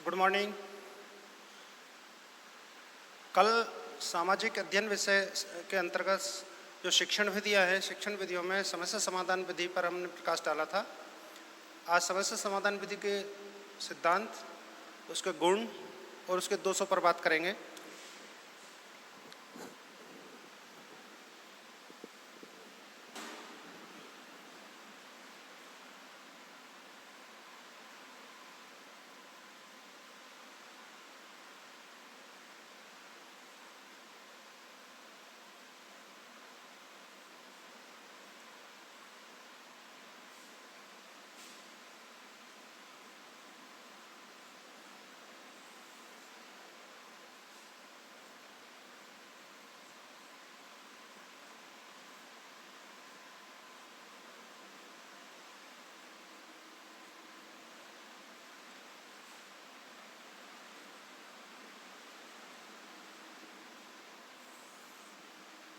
Good morning. कल सामाजिक अध्ययन विषय के अंतर्गत जो शिक्षण विधियाँ हैं, शिक्षण विधियों में समस्या समाधान विधि पर हमने प्रकाश डाला था। आज समस्या समाधान विधि के सिद्धांत, उसके गुण और उसके दोषों पर बात करेंगे।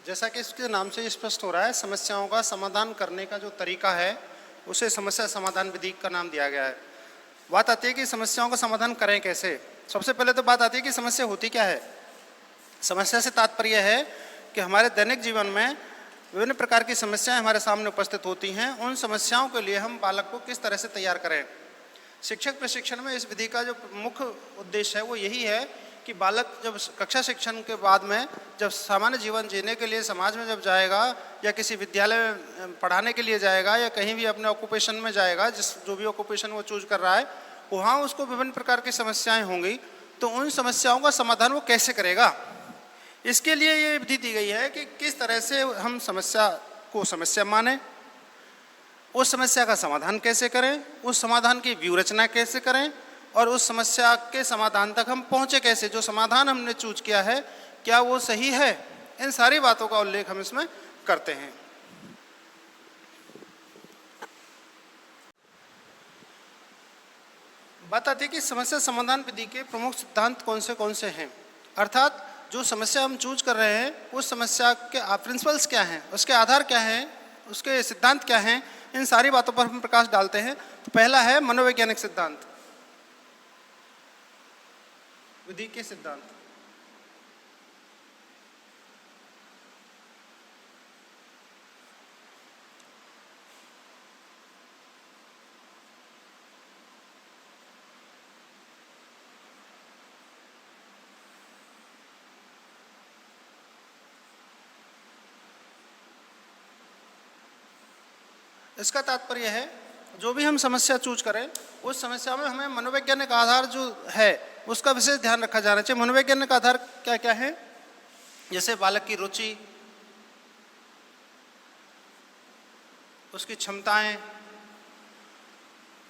जैसा कि इसके नाम से स्पष्ट हो रहा है, समस्याओं का समाधान करने का जो तरीका है उसे समस्या समाधान विधि का नाम दिया गया है। बात आती है कि समस्याओं का समाधान करें कैसे। सबसे पहले तो बात आती है कि समस्या होती क्या है। समस्या से तात्पर्य है कि हमारे दैनिक जीवन में विभिन्न प्रकार की समस्याएं हमारे सामने उपस्थित होती हैं। उन समस्याओं के लिए हम बालक को किस तरह से तैयार करें। शिक्षक प्रशिक्षण में इस विधि का जो मुख्य उद्देश्य है वो यही है कि बालक जब कक्षा शिक्षण के बाद में जब सामान्य जीवन जीने के लिए समाज में जब जाएगा या किसी विद्यालय में पढ़ाने के लिए जाएगा या कहीं भी अपने ऑक्यूपेशन में जाएगा, जो भी ऑक्यूपेशन वो चूज कर रहा है, वहाँ उसको विभिन्न प्रकार की समस्याएं होंगी। तो उन समस्याओं का समाधान वो कैसे करेगा, इसके लिए ये विधि दी गई है कि किस तरह से हम समस्या को समस्या माने, उस समस्या का समाधान कैसे करें, उस समाधान की व्यूहरचना कैसे करें और उस समस्या के समाधान तक हम पहुँचे कैसे। जो समाधान हमने चूज किया है क्या वो सही है, इन सारी बातों का उल्लेख हम इसमें करते हैं। बात आती है कि समस्या समाधान विधि के प्रमुख सिद्धांत कौन से हैं, अर्थात जो समस्या हम चूज कर रहे हैं उस समस्या के प्रिंसिपल्स क्या हैं, उसके आधार क्या हैं, उसके सिद्धांत क्या हैं, इन सारी बातों पर हम प्रकाश डालते हैं। तो पहला है मनोवैज्ञानिक सिद्धांत, विधि के सिद्धांत। इसका तात्पर्य है जो भी हम समस्या चूज करें उस समस्या में हमें मनोवैज्ञानिक आधार जो है उसका विशेष ध्यान रखा जाना चाहिए। मनोवैज्ञानिक आधार क्या क्या है, जैसे बालक की रुचि, उसकी क्षमताएं,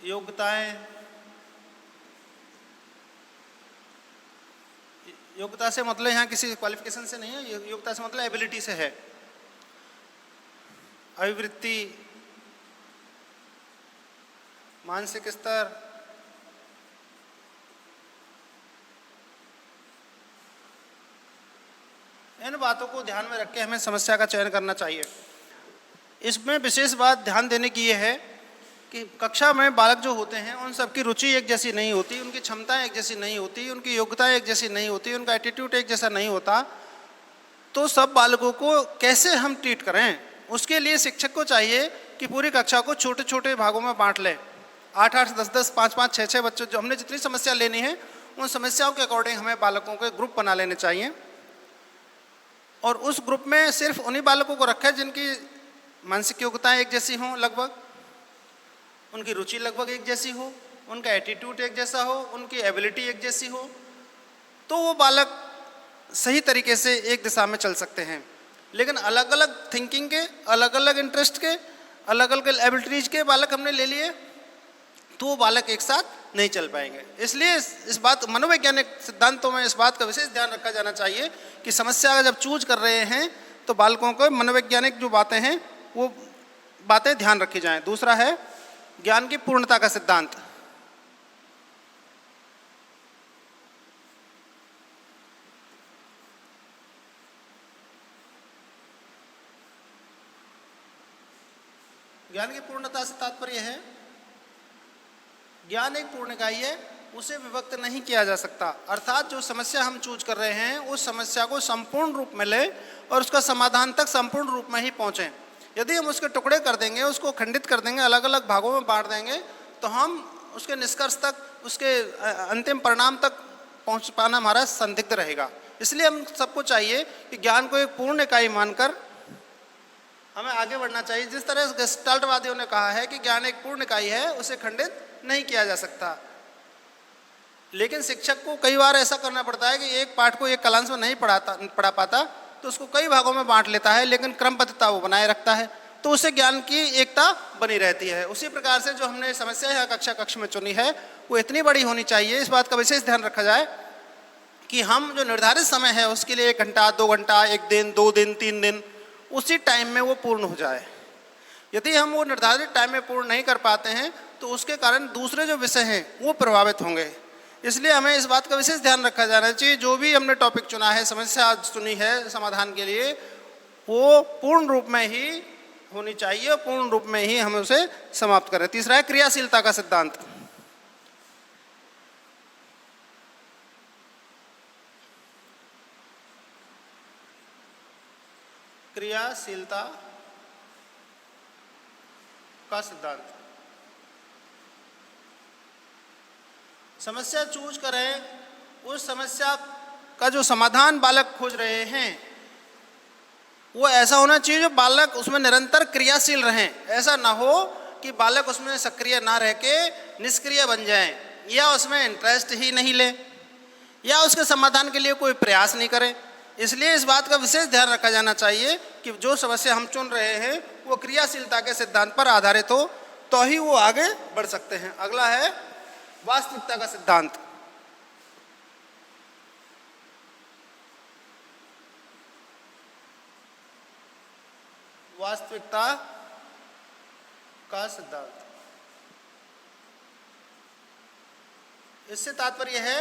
योग्यताएं, योग्यता से मतलब यहाँ किसी क्वालिफिकेशन से नहीं है, योग्यता से मतलब एबिलिटी से है, अभिवृत्ति, मानसिक स्तर, इन बातों को ध्यान में रख के हमें समस्या का चयन करना चाहिए। इसमें विशेष बात ध्यान देने की ये है कि कक्षा में बालक जो होते हैं उन सबकी रुचि एक जैसी नहीं होती, उनकी क्षमताएं एक जैसी नहीं होती, उनकी योग्यताएं एक जैसी नहीं होती, उनका एटीट्यूड एक जैसा नहीं होता। तो सब बालकों को कैसे हम ट्रीट करें, उसके लिए शिक्षक को चाहिए कि पूरी कक्षा को छोटे छोटे भागों में बांट लें। 8-8, 10-10, 5-5, 6-6 बच्चों, जो हमने जितनी समस्या लेनी है उन समस्याओं के अकॉर्डिंग हमें बालकों के ग्रुप बना लेने चाहिए और उस ग्रुप में सिर्फ उन्हीं बालकों को रखें जिनकी मानसिक योग्यताएं एक जैसी हों, लगभग उनकी रुचि लगभग एक जैसी हो, उनका एटीट्यूड एक जैसा हो, उनकी एबिलिटी एक जैसी हो, तो वो बालक सही तरीके से एक दिशा में चल सकते हैं। लेकिन अलग अलग थिंकिंग के, अलग अलग इंटरेस्ट के, अलग अलग एबिलिटीज के बालक हमने ले लिए तो वो बालक एक साथ नहीं चल पाएंगे। इसलिए इस बात मनोवैज्ञानिक सिद्धांतों में इस बात का विशेष ध्यान रखा जाना चाहिए कि समस्या जब चूज कर रहे हैं तो बालकों को मनोवैज्ञानिक जो बातें हैं वो बातें ध्यान रखी जाएं। दूसरा है ज्ञान की पूर्णता का सिद्धांत। ज्ञान की पूर्णता से तात्पर्य है ज्ञान एक पूर्ण इकाई है उसे विभक्त नहीं किया जा सकता। अर्थात जो समस्या हम चूज कर रहे हैं उस समस्या को संपूर्ण रूप में ले और उसका समाधान तक संपूर्ण रूप में ही पहुँचें। यदि हम उसके टुकड़े कर देंगे, उसको खंडित कर देंगे, अलग अलग भागों में बांट देंगे, तो हम उसके निष्कर्ष तक, उसके अंतिम परिणाम तक पहुँच पाना हमारा संदिग्ध रहेगा। इसलिए हम सबको चाहिए कि ज्ञान को एक पूर्ण इकाई मानकर हमें आगे बढ़ना चाहिए। जिस तरह गेस्टाल्टवादियों ने कहा है कि ज्ञान एक पूर्ण इकाई है, उसे खंडित नहीं किया जा सकता। लेकिन शिक्षक को कई बार ऐसा करना पड़ता है कि एक पाठ को एक कालांश में नहीं पढ़ा पाता, तो उसको कई भागों में बांट लेता है, लेकिन क्रमबद्धता वो बनाए रखता है, तो उससे ज्ञान की एकता बनी रहती है। उसी प्रकार से जो हमने समस्या या कक्षा कक्ष में चुनी है वो इतनी बड़ी होनी चाहिए, इस बात का विशेष ध्यान रखा जाए कि हम जो निर्धारित समय है उसके लिए 1 घंटा, 2 घंटा, 1 दिन, 2 दिन, 3 दिन, उसी टाइम में वो पूर्ण हो जाए। यदि हम वो निर्धारित टाइम में पूर्ण नहीं कर पाते हैं तो उसके कारण दूसरे जो विषय हैं वो प्रभावित होंगे। इसलिए हमें इस बात का विशेष ध्यान रखा जाना चाहिए, जो भी हमने टॉपिक चुना है, समस्या चुनी है समाधान के लिए, वो पूर्ण रूप में ही होनी चाहिए और पूर्ण रूप में ही हम उसे समाप्त करें। तीसरा है क्रियाशीलता का सिद्धांत। क्रियाशीलता का सिद्धांत। समस्या चूज करें, उस समस्या का जो समाधान बालक खोज रहे हैं वो ऐसा होना चाहिए जो बालक उसमें निरंतर क्रियाशील रहें। ऐसा ना हो कि बालक उसमें सक्रिय ना रह के निष्क्रिय बन जाएं, या उसमें इंटरेस्ट ही नहीं ले, या उसके समाधान के लिए कोई प्रयास नहीं करे। इसलिए इस बात का विशेष ध्यान रखा जाना चाहिए कि जो समस्या हम चुन रहे हैं वो क्रियाशीलता के सिद्धांत पर आधारित हो, तो ही वो आगे बढ़ सकते हैं। अगला है वास्तविकता का सिद्धांत। वास्तविकता का सिद्धांत, इससे तात्पर्य है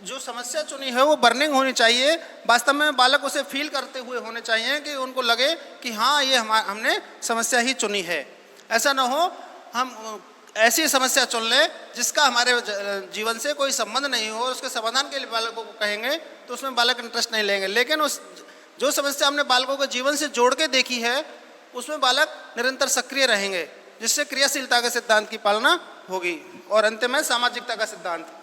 जो समस्या चुनी है वो बर्निंग होनी चाहिए, वास्तव में बालक उसे फील करते हुए होने चाहिए कि उनको लगे कि हाँ ये हमने समस्या ही चुनी है। ऐसा ना हो हम ऐसी समस्या चुन लें जिसका हमारे जीवन से कोई संबंध नहीं हो, उसके समाधान के लिए बालकों को कहेंगे तो उसमें बालक इंटरेस्ट नहीं लेंगे। लेकिन उस जो समस्या हमने बालकों के जीवन से जोड़ के देखी है उसमें बालक निरंतर सक्रिय रहेंगे, जिससे क्रियाशीलता के सिद्धांत की पालना होगी। और अंत में सामाजिकता का सिद्धांत।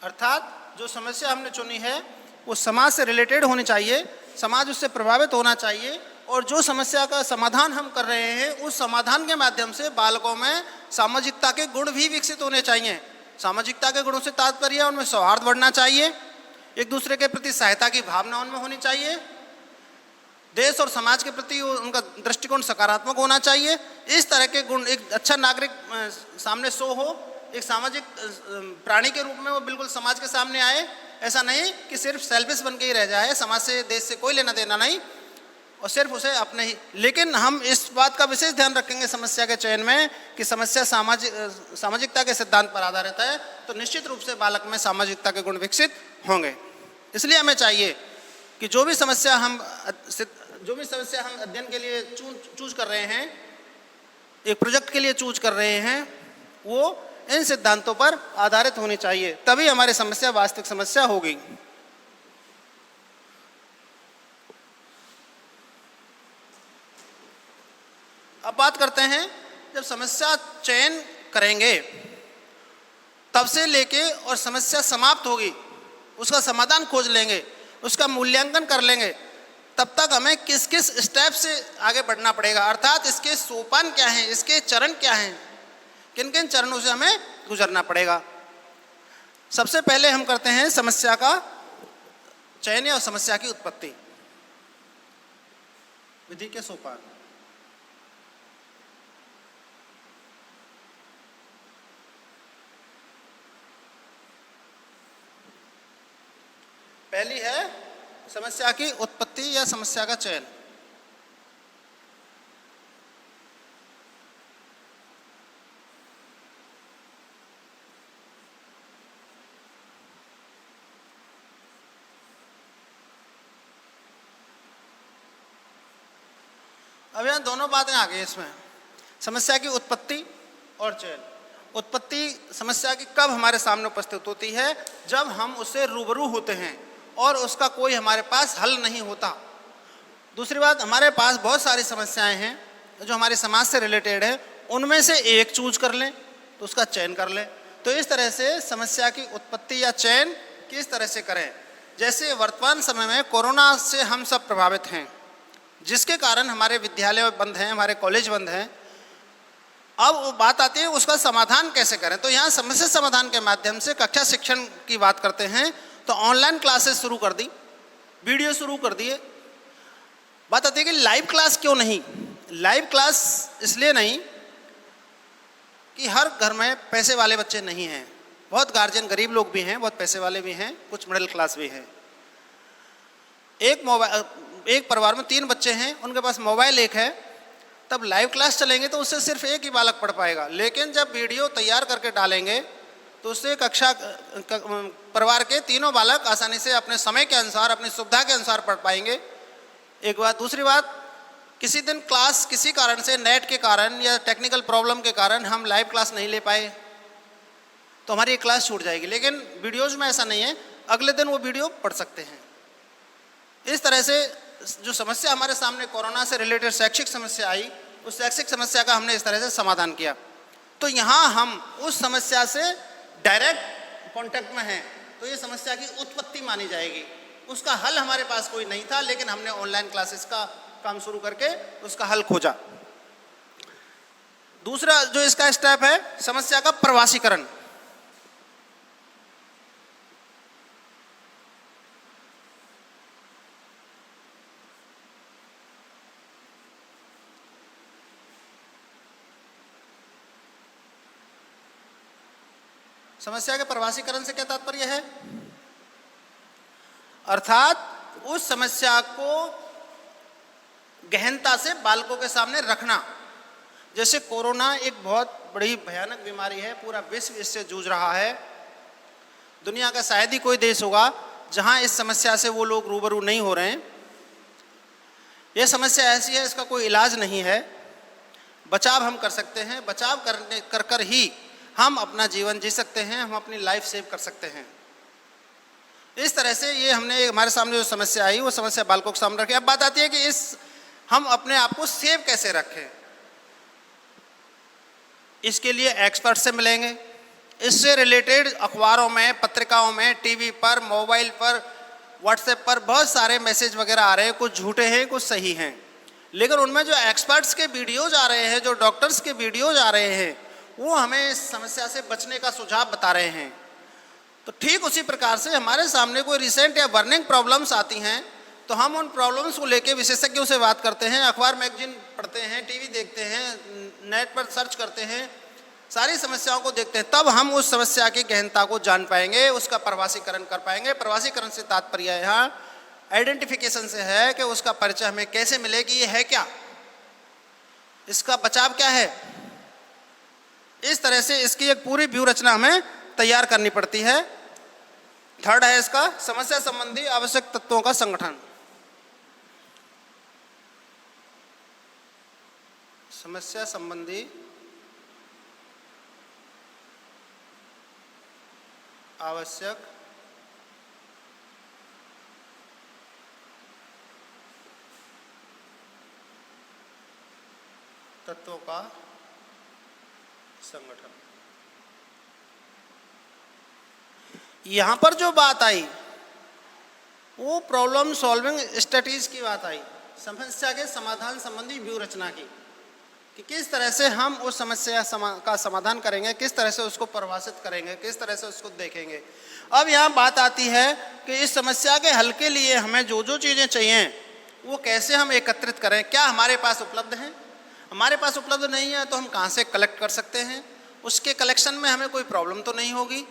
अर्थात जो समस्या हमने चुनी है वो समाज से रिलेटेड होनी चाहिए, समाज उससे प्रभावित होना चाहिए, और जो समस्या का समाधान हम कर रहे हैं उस समाधान के माध्यम से बालकों में सामाजिकता के गुण भी विकसित होने चाहिए। सामाजिकता के गुणों से तात्पर्य उनमें सौहार्द बढ़ना चाहिए, एक दूसरे के प्रति सहायता की भावना उनमें होनी चाहिए, देश और समाज के प्रति उनका दृष्टिकोण सकारात्मक होना चाहिए। इस तरह के गुण एक अच्छा नागरिक सामने शो हो, एक सामाजिक प्राणी के रूप में वो बिल्कुल समाज के सामने आए। ऐसा नहीं कि सिर्फ सेल्फिश बन के ही रह जाए, समाज से देश से कोई लेना देना नहीं और सिर्फ उसे अपने ही। लेकिन हम इस बात का विशेष ध्यान रखेंगे समस्या के चयन में कि समस्या सामाजिकता के सिद्धांत पर आधारित है, तो निश्चित रूप से बालक में सामाजिकता के गुण विकसित होंगे। इसलिए हमें चाहिए कि जो भी समस्या हम अध्ययन के लिए चूज कर रहे हैं, एक प्रोजेक्ट के लिए चूज कर रहे हैं, वो इन सिद्धांतों पर आधारित होनी चाहिए, तभी हमारी समस्या वास्तविक समस्या होगी। अब बात करते हैं जब समस्या चयन करेंगे तब से लेके और समस्या समाप्त होगी, उसका समाधान खोज लेंगे, उसका मूल्यांकन कर लेंगे, तब तक हमें किस किस स्टेप से आगे बढ़ना पड़ेगा। अर्थात इसके सोपान क्या हैं, इसके चरण क्या हैं, किन किन चरणों से हमें गुजरना पड़ेगा। सबसे पहले हम करते हैं समस्या का चयन और समस्या की उत्पत्ति, विधि के सोपान। पहली है समस्या की उत्पत्ति या समस्या का चयन। अब यहाँ दोनों बातें आ गई इसमें, समस्या की उत्पत्ति और चयन। उत्पत्ति समस्या की कब हमारे सामने उपस्थित होती है? जब हम उससे रूबरू होते हैं और उसका कोई हमारे पास हल नहीं होता। दूसरी बात, हमारे पास बहुत सारी समस्याएं हैं जो हमारे समाज से रिलेटेड है, उनमें से एक चूज कर लें तो उसका चयन कर लें। तो इस तरह से समस्या की उत्पत्ति या चयन किस तरह से करें? जैसे वर्तमान समय में कोरोना से हम सब प्रभावित हैं, जिसके कारण हमारे विद्यालय बंद हैं, हमारे कॉलेज बंद हैं। अब वो बात आती है उसका समाधान कैसे करें। तो यहाँ समस्या समाधान के माध्यम से कक्षा शिक्षण की बात करते हैं। तो ऑनलाइन क्लासेस शुरू कर दी, वीडियो शुरू कर दिए। बात आती है कि लाइव क्लास क्यों नहीं? लाइव क्लास इसलिए नहीं कि हर घर में पैसे वाले बच्चे नहीं हैं, बहुत गार्जियन गरीब लोग भी हैं, बहुत पैसे वाले भी हैं, कुछ मिडिल क्लास भी हैं। एक परिवार में 3 बच्चे हैं, उनके पास मोबाइल एक है, तब लाइव क्लास चलेंगे तो उससे सिर्फ एक ही बालक पढ़ पाएगा। लेकिन जब वीडियो तैयार करके डालेंगे तो उससे परिवार के तीनों बालक आसानी से अपने समय के अनुसार, अपनी सुविधा के अनुसार पढ़ पाएंगे। एक बात। दूसरी बात, किसी दिन क्लास किसी कारण से, नेट के कारण या टेक्निकल प्रॉब्लम के कारण हम लाइव क्लास नहीं ले पाए तो हमारी क्लास छूट जाएगी। लेकिन वीडियोज़ में ऐसा नहीं है, अगले दिन वो वीडियो पढ़ सकते हैं। इस तरह से जो समस्या हमारे सामने कोरोना से रिलेटेड शैक्षिक समस्या आई, उस शैक्षिक समस्या का हमने इस तरह से समाधान किया। तो यहाँ हम उस समस्या से डायरेक्ट कांटेक्ट में हैं, तो ये समस्या की उत्पत्ति मानी जाएगी। उसका हल हमारे पास कोई नहीं था, लेकिन हमने ऑनलाइन क्लासेस का काम शुरू करके उसका हल खोजा। दूसरा जो इसका स्टेप है, समस्या का प्रवासीकरण। समस्या के प्रवासीकरण से क्या तात्पर्य है? अर्थात उस समस्या को गहनता से बालकों के सामने रखना। जैसे कोरोना एक बहुत बड़ी भयानक बीमारी है, पूरा विश्व इससे जूझ रहा है। दुनिया का शायद ही कोई देश होगा जहां इस समस्या से वो लोग रूबरू नहीं हो रहे हैं। ये समस्या ऐसी है, इसका कोई इलाज नहीं है। बचाव हम कर सकते हैं, बचाव कर ही हम अपना जीवन जी सकते हैं, हम अपनी लाइफ सेव कर सकते हैं। इस तरह से ये हमने हमारे सामने जो समस्या आई वो समस्या बालकों के सामने रखी। अब बात आती है कि हम अपने आप को सेव कैसे रखें। इसके लिए एक्सपर्ट से मिलेंगे। इससे रिलेटेड अखबारों में, पत्रिकाओं में, टीवी पर, मोबाइल पर, व्हाट्सएप पर बहुत सारे मैसेज वगैरह आ रहे हैं, कुछ झूठे हैं कुछ सही हैं। लेकिन उनमें जो एक्सपर्ट्स के वीडियोज आ रहे हैं, जो डॉक्टर्स के वीडियोज आ रहे हैं, वो हमें इस समस्या से बचने का सुझाव बता रहे हैं। तो ठीक उसी प्रकार से हमारे सामने कोई रिसेंट या बर्निंग प्रॉब्लम्स आती हैं तो हम उन प्रॉब्लम्स को लेके विशेषज्ञों से बात करते हैं, अखबार मैगजीन पढ़ते हैं, टीवी देखते हैं, नेट पर सर्च करते हैं, सारी समस्याओं को देखते हैं। तब हम उस समस्या की गहनता को जान पाएंगे, उसका प्रवासीकरण कर पाएंगे। प्रवासीकरण से तात्पर्य यहाँ आइडेंटिफिकेशन से है कि उसका परिचय हमें कैसे मिले कि ये है क्या, इसका बचाव क्या है। इस तरह से इसकी एक पूरी व्यू रचना हमें तैयार करनी पड़ती है। थर्ड है इसका समस्या संबंधी आवश्यक तत्वों का संगठन। समस्या संबंधी आवश्यक तत्वों का संगठन। यहां पर जो बात आई वो प्रॉब्लम सॉल्विंग स्ट्रेटजीज की बात आई, समस्या के समाधान संबंधी व्यू रचना की, कि किस तरह से हम उस समस्या का समाधान करेंगे, किस तरह से उसको परिभाषित करेंगे, किस तरह से उसको देखेंगे। अब यहाँ बात आती है कि इस समस्या के हल के लिए हमें जो जो चीज़ें चाहिए वो कैसे हम एकत्रित करें, क्या हमारे पास उपलब्ध हैं। हमारे पास उपलब्ध नहीं है तो हम कहाँ से कलेक्ट कर सकते हैं, उसके कलेक्शन में हमें कोई प्रॉब्लम तो नहीं होगी।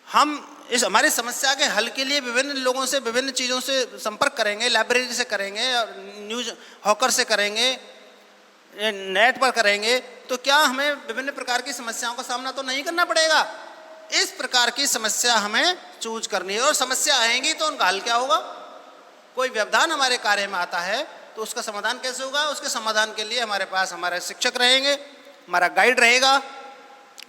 हम इस हमारी समस्या के हल के लिए विभिन्न लोगों से, विभिन्न चीज़ों से संपर्क करेंगे, लाइब्रेरी से करेंगे, न्यूज हॉकर से करेंगे, नेट पर करेंगे, तो क्या हमें विभिन्न प्रकार की समस्याओं का सामना तो नहीं करना पड़ेगा। इस प्रकार की समस्या हमें चूज करनी है, और समस्या आएंगी तो उनका हल क्या होगा। कोई व्यवधान हमारे कार्य में आता है तो उसका समाधान कैसे होगा? उसके समाधान के लिए हमारे पास हमारे शिक्षक रहेंगे, हमारा गाइड रहेगा,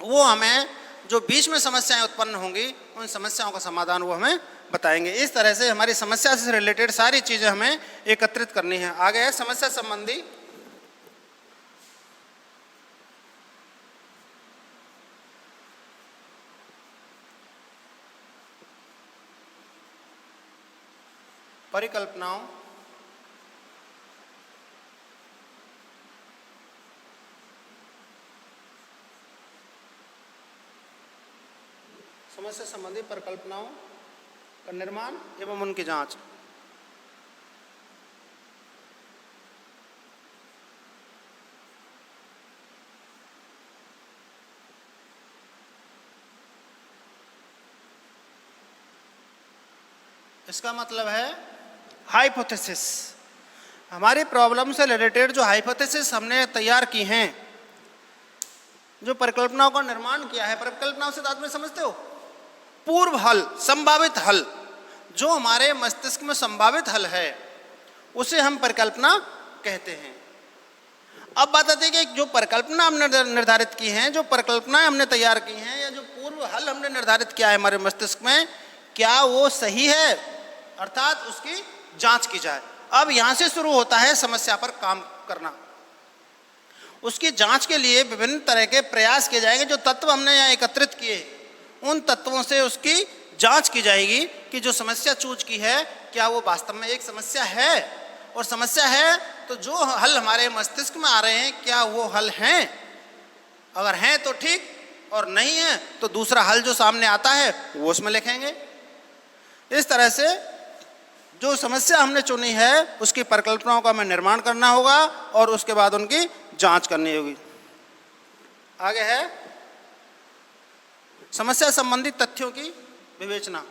वो हमें जो बीच में समस्याएं उत्पन्न होंगी उन समस्याओं का समाधान वो हमें बताएंगे। इस तरह से हमारी समस्या से रिलेटेड सारी चीज़ें हमें एकत्रित करनी है। आगे है समस्या संबंधी परिकल्पनाओं समस्या संबंधी परिकल्पनाओं का निर्माण एवं उनकी जांच। इसका मतलब है हाइपोथेसिस। हमारी प्रॉब्लम से रिलेटेड जो हाइपोथेसिस हमने तैयार की हैं, जो परिकल्पनाओं का निर्माण किया है, परिकल्पनाओं से तात्पर्य समझते हो? पूर्व हल, संभावित हल, जो हमारे मस्तिष्क में संभावित हल है उसे हम परिकल्पना कहते हैं। अब बात आती है कि जो परिकल्पना हमने निर्धारित की हैं, जो परिकल्पनाएं हमने तैयार की हैं, या जो पूर्व हल हमने निर्धारित किया है हमारे मस्तिष्क में, क्या वो सही है? अर्थात उसकी जांच की जाए। अब यहां से शुरू होता है समस्या पर काम करना। उसकी जांच के लिए विभिन्न तरह के प्रयास किए जाएंगे। जो तत्व हमने यहाँ एकत्रित किए, उन तत्वों से उसकी जांच की जाएगी कि जो समस्या चूज की है क्या वो वास्तव में एक समस्या है, और समस्या है तो जो हल हमारे मस्तिष्क में आ रहे हैं क्या वो हल हैं? अगर हैं तो ठीक, और नहीं है तो दूसरा हल जो सामने आता है वो उसमें लिखेंगे। इस तरह से जो समस्या हमने चुनी है उसकी परिकल्पनाओं का हमें निर्माण करना होगा और उसके बाद उनकी जांच करनी होगी। आगे है समस्या संबंधी तथ्यों की विवेचना।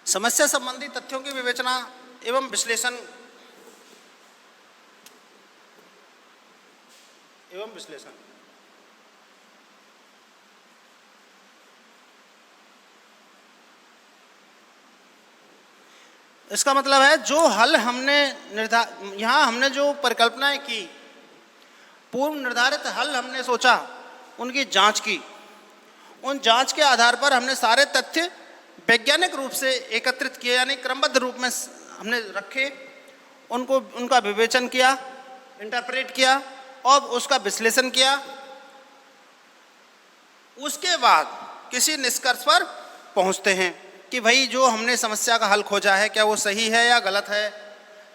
समस्या संबंधी तथ्यों की विवेचना एवं विश्लेषण इसका मतलब है जो हल हमने यहाँ हमने जो परिकल्पनाएं की, पूर्व निर्धारित हल हमने सोचा, उनकी जांच की, उन जांच के आधार पर हमने सारे तथ्य वैज्ञानिक रूप से एकत्रित किए, यानी क्रमबद्ध रूप में हमने रखे, उनको उनका विवेचन किया, इंटरप्रेट किया और उसका विश्लेषण किया। उसके बाद किसी निष्कर्ष पर पहुंचते हैं कि भाई जो हमने समस्या का हल खोजा है क्या वो सही है या गलत है।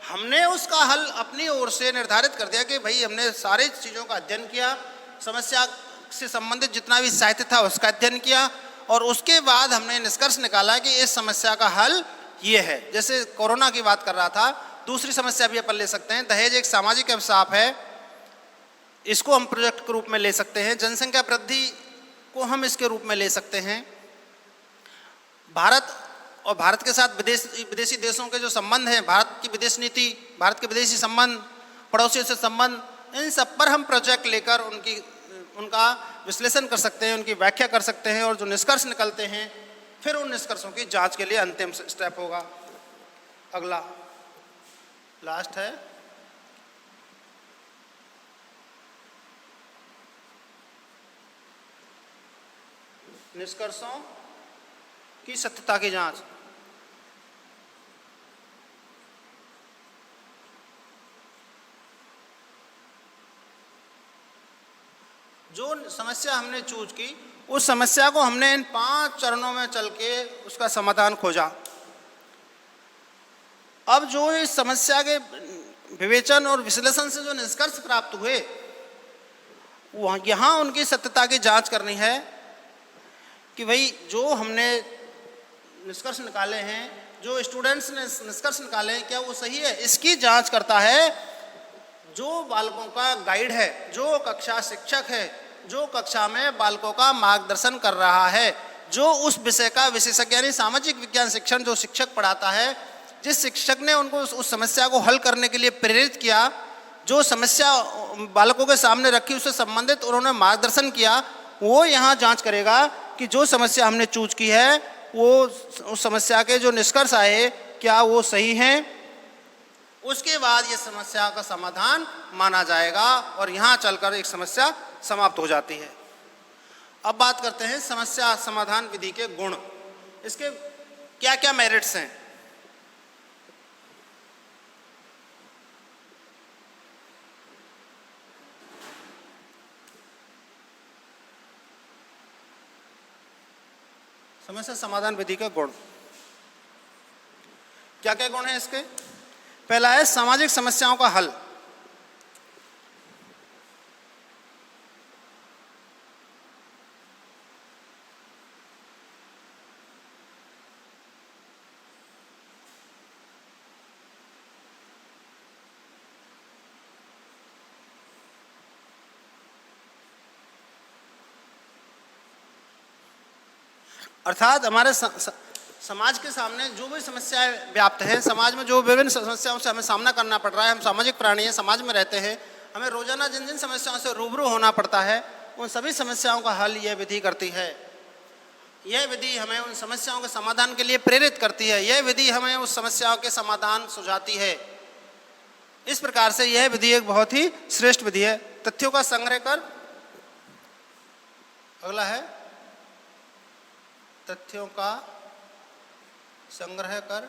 हमने उसका हल अपनी ओर से निर्धारित कर दिया कि भाई हमने सारी चीज़ों का अध्ययन किया, समस्या से संबंधित जितना भी साहित्य था उसका अध्ययन किया, और उसके बाद हमने निष्कर्ष निकाला कि इस समस्या का हल ये है। जैसे कोरोना की बात कर रहा था, दूसरी समस्या भी अपन ले सकते हैं, दहेज एक सामाजिक अभिशाप है, इसको हम प्रोजेक्ट के रूप में ले सकते हैं। जनसंख्या वृद्धि को हम इसके रूप में ले सकते हैं। भारत और भारत के साथ विदेशी देशों के जो संबंध हैं, भारत की विदेश नीति, भारत के विदेशी संबंध, पड़ोसियों से संबंध, इन सब पर हम प्रोजेक्ट लेकर उनका विश्लेषण कर सकते हैं, उनकी व्याख्या कर सकते हैं, और जो निष्कर्ष निकलते हैं फिर उन निष्कर्षों की जांच के लिए अंतिम स्टेप होगा। अगला लास्ट है निष्कर्षों की सत्यता की जांच। जो समस्या हमने चूज की, उस समस्या को हमने इन 5 चरणों में चल के उसका समाधान खोजा। अब जो इस समस्या के विवेचन और विश्लेषण से जो निष्कर्ष प्राप्त हुए, यहाँ उनकी सत्यता की जांच करनी है कि भाई जो हमने निष्कर्ष निकाले हैं, जो स्टूडेंट्स ने निष्कर्ष निकाले हैं, क्या वो सही है। इसकी जांच करता है जो बालकों का गाइड है, जो कक्षा शिक्षक है, जो कक्षा में बालकों का मार्गदर्शन कर रहा है, जो उस विषय का विशेषज्ञ यानी सामाजिक विज्ञान शिक्षण जो शिक्षक पढ़ाता है, जिस शिक्षक ने उनको उस समस्या को हल करने के लिए प्रेरित किया, जो समस्या बालकों के सामने रखी उससे संबंधित उन्होंने मार्गदर्शन किया, वो यहाँ जांच करेगा कि जो समस्या हमने चूज की है वो उस समस्या के जो निष्कर्ष आए क्या वो सही हैं। उसके बाद ये समस्या का समाधान माना जाएगा और यहाँ चलकर एक समस्या समाप्त हो जाती है। अब बात करते हैं समस्या समाधान विधि के गुण, इसके क्या क्या मेरिट्स हैं। समस्या समाधान विधि के गुण क्या क्या गुण है इसके। पहला है सामाजिक समस्याओं का हल। अर्थात हमारे समाज के सामने जो भी समस्याएं व्याप्त हैं, समाज में जो विभिन्न समस्याओं से हमें सामना करना पड़ रहा है, हम सामाजिक प्राणी हैं, समाज में रहते हैं, हमें रोजाना जिन जिन समस्याओं से रूबरू होना पड़ता है उन सभी समस्याओं का हल यह विधि करती है। यह विधि हमें उन समस्याओं के समाधान के लिए प्रेरित करती है, यह विधि हमें उस समस्याओं के समाधान सुझाती है। इस प्रकार से यह विधि एक बहुत ही श्रेष्ठ विधि है। तथ्यों का संग्रह कर, अगला है तथ्यों का संग्रह कर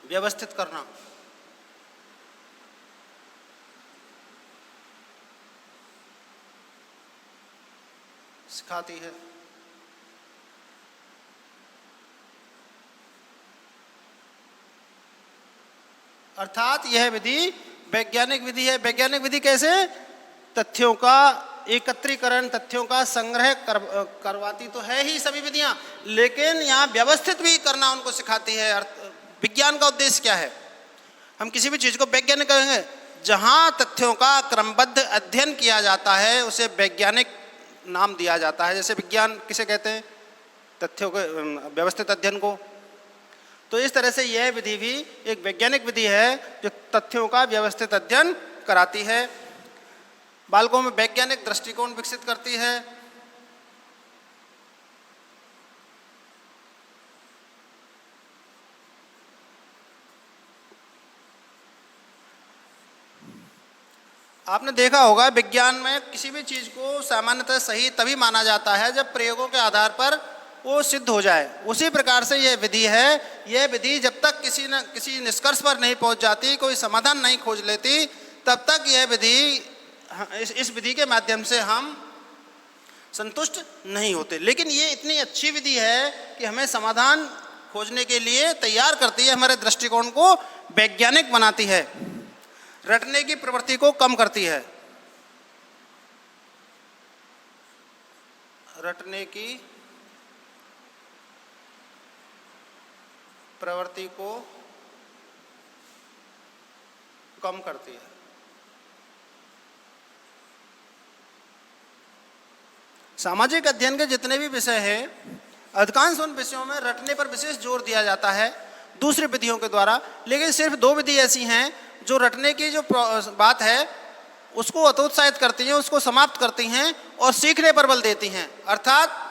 व्यवस्थित करना। सिखाती है। अर्थात यह विधि वैज्ञानिक विधि है। वैज्ञानिक विधि कैसे? तथ्यों का एकत्रीकरण, तथ्यों का संग्रह करवाती तो है ही सभी विधियां, लेकिन यहाँ व्यवस्थित भी करना उनको सिखाती है। विज्ञान का उद्देश्य क्या है? हम किसी भी चीज को वैज्ञानिक कहेंगे, जहाँ तथ्यों का क्रमबद्ध अध्ययन किया जाता है उसे वैज्ञानिक नाम दिया जाता है। जैसे विज्ञान किसे कहते हैं? तथ्यों के व्यवस्थित अध्ययन को। तो इस तरह से यह विधि भी एक वैज्ञानिक विधि है जो तथ्यों का व्यवस्थित अध्ययन कराती है, बालकों में वैज्ञानिक दृष्टिकोण विकसित करती है। आपने देखा होगा विज्ञान में किसी भी चीज को सामान्यतः सही तभी माना जाता है जब प्रयोगों के आधार पर वो सिद्ध हो जाए। उसी प्रकार से यह विधि है। यह विधि जब तक किसी निष्कर्ष पर नहीं पहुंच जाती, कोई समाधान नहीं खोज लेती, तब तक यह विधि इस विधि के माध्यम से हम संतुष्ट नहीं होते। लेकिन ये इतनी अच्छी विधि है कि हमें समाधान खोजने के लिए तैयार करती है, हमारे दृष्टिकोण को वैज्ञानिक बनाती है, रटने की प्रवृत्ति को कम करती है। रटने की प्रवृत्ति को कम करती है। सामाजिक अध्ययन के जितने भी विषय हैं, अधिकांश उन विषयों में रटने पर विशेष जोर दिया जाता है दूसरी विधियों के द्वारा। लेकिन सिर्फ दो विधि ऐसी हैं जो रटने की जो बात है उसको हतोत्साहित करती हैं, उसको समाप्त करती हैं और सीखने पर बल देती हैं। अर्थात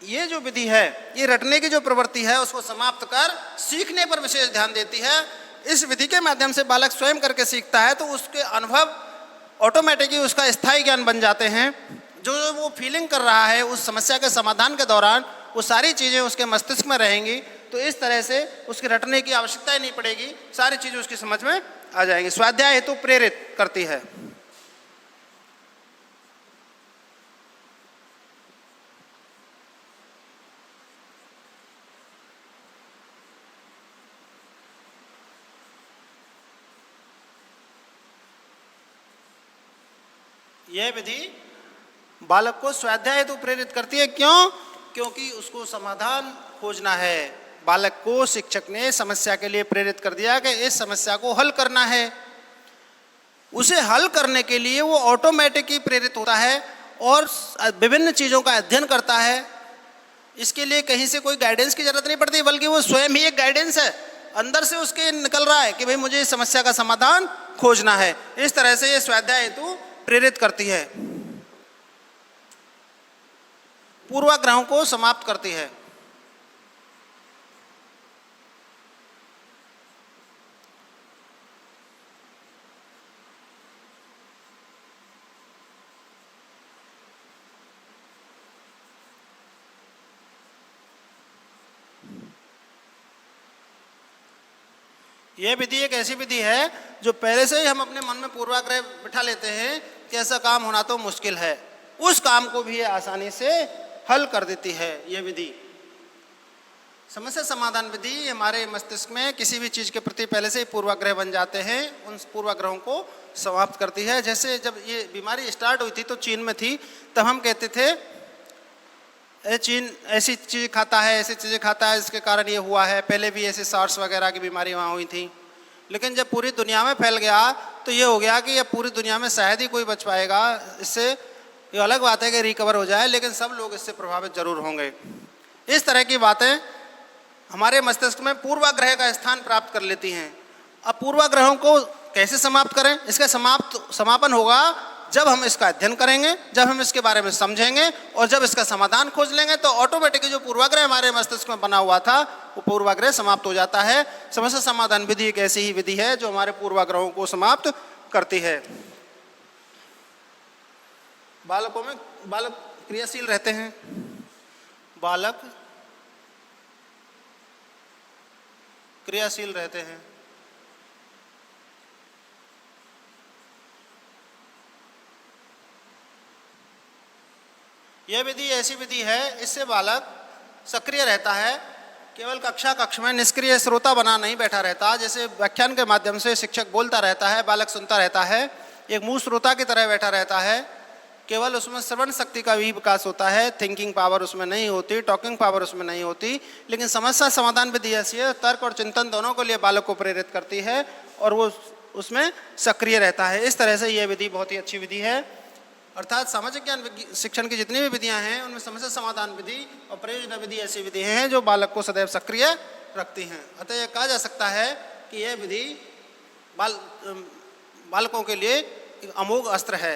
ये जो विधि है, ये रटने की जो प्रवृत्ति है उसको समाप्त कर सीखने पर विशेष ध्यान देती है। इस विधि के माध्यम से बालक स्वयं करके सीखता है तो उसके अनुभव ऑटोमेटिकली उसका स्थायी ज्ञान बन जाते हैं। जो वो फीलिंग कर रहा है उस समस्या के समाधान के दौरान, वो सारी चीज़ें उसके मस्तिष्क में रहेंगी। तो इस तरह से उसके रटने की आवश्यकता ही नहीं पड़ेगी, सारी चीज़ें उसकी समझ में आ जाएंगी। स्वाध्याय हेतु प्रेरित करती है। यह विधि बालक को स्वाध्याय हेतु प्रेरित करती है। क्यों? क्योंकि उसको समाधान खोजना है। बालक को शिक्षक ने समस्या के लिए प्रेरित कर दिया कि इस समस्या को हल करना है। उसे हल करने के लिए वो ऑटोमेटिक ही प्रेरित होता है और विभिन्न चीज़ों का अध्ययन करता है। इसके लिए कहीं से कोई गाइडेंस की जरूरत नहीं पड़ती, बल्कि वो स्वयं ही एक गाइडेंस है, अंदर से उसके निकल रहा है कि भाई मुझे इस समस्या का समाधान खोजना है। इस तरह से ये स्वाध्याय हेतु प्रेरित करती है, पूर्वाग्रहों को समाप्त करती है। यह विधि एक ऐसी विधि है जो पहले से ही हम अपने मन में पूर्वाग्रह बिठा लेते हैं कि ऐसा काम होना तो मुश्किल है, उस काम को भी ये आसानी से हल कर देती है। यह विधि समस्या समाधान विधि हमारे मस्तिष्क में किसी भी चीज़ के प्रति पहले से ही पूर्वाग्रह बन जाते हैं, उन पूर्वाग्रहों को समाप्त करती है। जैसे जब ये बीमारी स्टार्ट हुई थी तो चीन में थी, तब हम कहते थे चीन ऐसी चीज़ खाता है, ऐसी चीज़ें खाता है, इसके कारण ये हुआ है। पहले भी ऐसे सार्स वगैरह की बीमारी वहाँ हुई थी, लेकिन जब पूरी दुनिया में फैल गया तो ये हो गया कि ये पूरी दुनिया में शायद ही कोई बच पाएगा इससे। ये अलग बात है कि रिकवर हो जाए, लेकिन सब लोग इससे प्रभावित जरूर होंगे। इस तरह की बातें हमारे मस्तिष्क में पूर्वाग्रह का स्थान प्राप्त कर लेती हैं। अब पूर्वाग्रहों को कैसे समाप्त करें? इसका समापन होगा जब हम इसका अध्ययन करेंगे, जब हम इसके बारे में समझेंगे और जब इसका समाधान खोज लेंगे, तो ऑटोमेटिकली जो पूर्वाग्रह हमारे मस्तिष्क में बना हुआ था वो पूर्वाग्रह समाप्त हो जाता है। समस्या समाधान विधि एक ऐसी ही विधि है जो हमारे पूर्वाग्रहों को समाप्त करती है। बालकों में बालक क्रियाशील रहते हैं, बालक क्रियाशील रहते हैं। यह विधि ऐसी विधि है, इससे बालक सक्रिय रहता है, केवल कक्ष में निष्क्रिय श्रोता बना नहीं बैठा रहता। जैसे व्याख्यान के माध्यम से शिक्षक बोलता रहता है, बालक सुनता रहता है, एक मूक श्रोता की तरह बैठा रहता है। केवल उसमें श्रवण शक्ति का भी विकास होता है, थिंकिंग पावर उसमें नहीं होती, टॉकिंग पावर उसमें नहीं होती। लेकिन समस्या समाधान विधि ऐसी है, तर्क और चिंतन दोनों के लिए बालक को प्रेरित करती है और वो उसमें सक्रिय रहता है। इस तरह से यह विधि बहुत ही अच्छी विधि है। अर्थात सामाजिक ज्ञान शिक्षण की जितनी भी विधियां हैं उनमें समस्या समाधान विधि और प्रयोजन विधि ऐसी विधि हैं जो बालक को सदैव सक्रिय रखती हैं। अतः यह कहा जा सकता है कि यह विधि बालकों के लिए एक अमोघ अस्त्र है।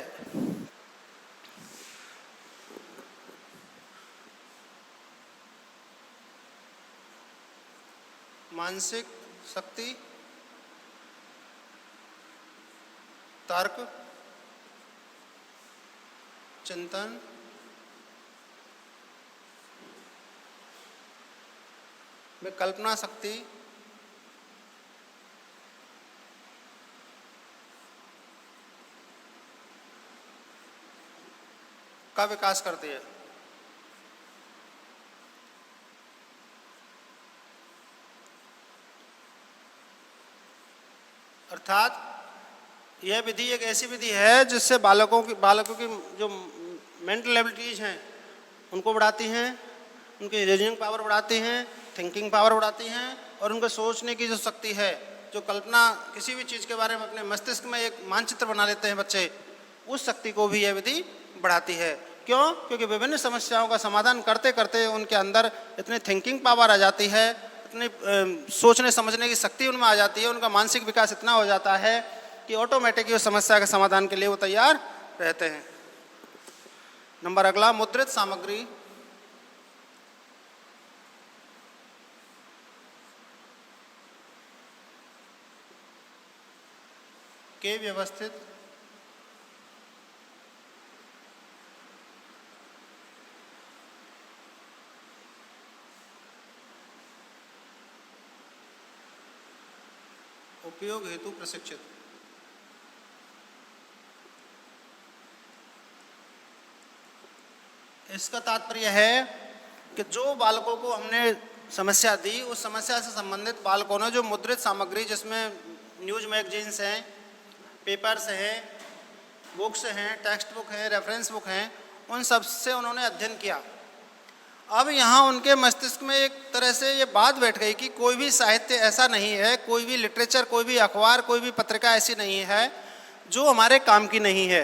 मानसिक शक्ति, तर्क, चिंतन, में कल्पना शक्ति, का विकास करती है। अर्थात यह विधि एक ऐसी विधि है जिससे बालकों की जो मेंटल एबिलिटीज हैं उनको बढ़ाती हैं, उनकी रीजनिंग पावर बढ़ाती हैं, थिंकिंग पावर बढ़ाती हैं और उनके सोचने की जो शक्ति है, जो कल्पना किसी भी चीज़ के बारे में अपने मस्तिष्क में एक मानचित्र बना लेते हैं बच्चे, उस शक्ति को भी यह विधि बढ़ाती है। क्यों? क्योंकि विभिन्न समस्याओं का समाधान करते करते उनके अंदर इतनी थिंकिंग पावर आ जाती है, इतनी सोचने समझने की शक्ति उनमें आ जाती है, उनका मानसिक विकास इतना हो जाता है कि ऑटोमेटिकली उस समस्या के समाधान के लिए वो तैयार रहते हैं। नंबर अगला, मुद्रित सामग्री के व्यवस्थित उपयोग हेतु प्रशिक्षित। इसका तात्पर्य है कि जो बालकों को हमने समस्या दी, उस समस्या से संबंधित बालकों ने जो मुद्रित सामग्री, जिसमें न्यूज़ मैगजीन्स हैं, पेपर्स हैं, बुक्स हैं, टेक्स्ट बुक हैं, रेफरेंस बुक हैं, उन सब से उन्होंने अध्ययन किया। अब यहाँ उनके मस्तिष्क में एक तरह से ये बात बैठ गई कि कोई भी साहित्य ऐसा नहीं है, कोई भी लिटरेचर, कोई भी अखबार, कोई भी पत्रिका ऐसी नहीं है जो हमारे काम की नहीं है,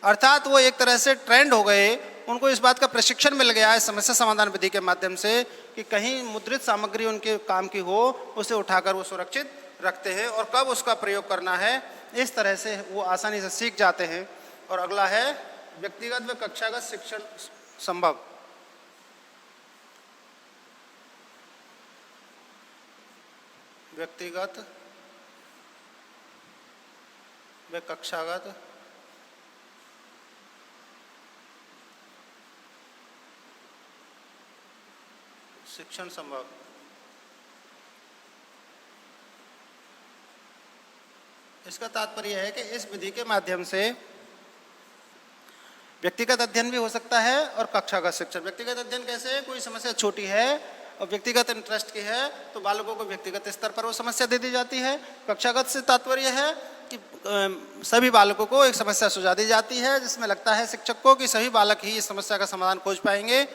अर्थात वो एक तरह से ट्रेंड हो गए, उनको इस बात का प्रशिक्षण मिल गया है समस्या समाधान विधि के माध्यम से कि कहीं मुद्रित सामग्री उनके काम की हो, उसे उठाकर वो सुरक्षित रखते हैं और कब उसका प्रयोग करना है, इस तरह से वो आसानी से सीख जाते हैं। और अगला है व्यक्तिगत व कक्षागत शिक्षण संभव। व्यक्तिगत व कक्षागत शिक्षण संभव। इसका तात्पर्य है कि इस विधि के माध्यम से व्यक्तिगत अध्ययन भी हो सकता है और कक्षागत शिक्षण। व्यक्तिगत अध्ययन कैसे? कोई समस्या छोटी है और व्यक्तिगत इंटरेस्ट की है तो बालकों को व्यक्तिगत स्तर पर वो समस्या दे दी जाती है। कक्षागत से तात्पर्य है कि सभी बालकों को एक समस्या सुझा दी जाती है जिसमें लगता है शिक्षक को कि सभी बालक ही इस समस्या का समाधान खोज पाएंगे।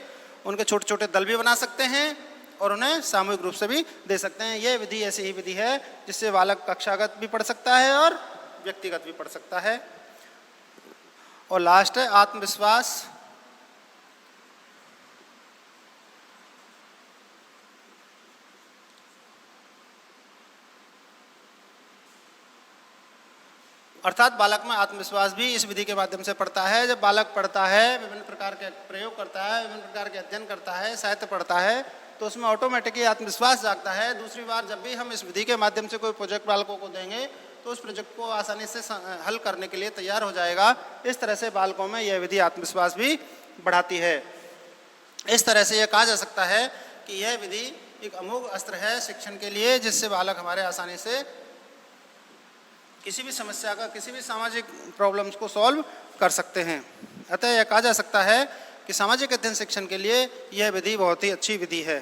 उनके छोटे छोटे दल भी बना सकते हैं और उन्हें सामूहिक रूप से भी दे सकते हैं। यह विधि ऐसी ही विधि है जिससे बालक कक्षागत भी पढ़ सकता है और व्यक्तिगत भी पढ़ सकता है। और लास्ट है आत्मविश्वास। अर्थात बालक में आत्मविश्वास भी इस विधि के माध्यम से पढ़ता है। जब बालक पढ़ता है, विभिन्न प्रकार के प्रयोग करता है, विभिन्न प्रकार के अध्ययन करता है, साहित्य पढ़ता है, तो उसमें ऑटोमेटिकली आत्मविश्वास जागता है। दूसरी बार जब भी हम इस विधि के माध्यम से कोई प्रोजेक्ट बालकों को देंगे तो उस प्रोजेक्ट को आसानी से हल करने के लिए तैयार हो जाएगा। इस तरह से बालकों में यह विधि आत्मविश्वास भी बढ़ाती है। इस तरह से यह कहा जा सकता है कि यह विधि एक अमोघ अस्त्र है शिक्षण के लिए, जिससे बालक हमारे आसानी से किसी भी समस्या का, किसी भी सामाजिक प्रॉब्लम्स को सॉल्व कर सकते हैं। अतः यह कहा जा सकता है कि सामाजिक अध्ययन शिक्षण के लिए यह विधि बहुत ही अच्छी विधि है।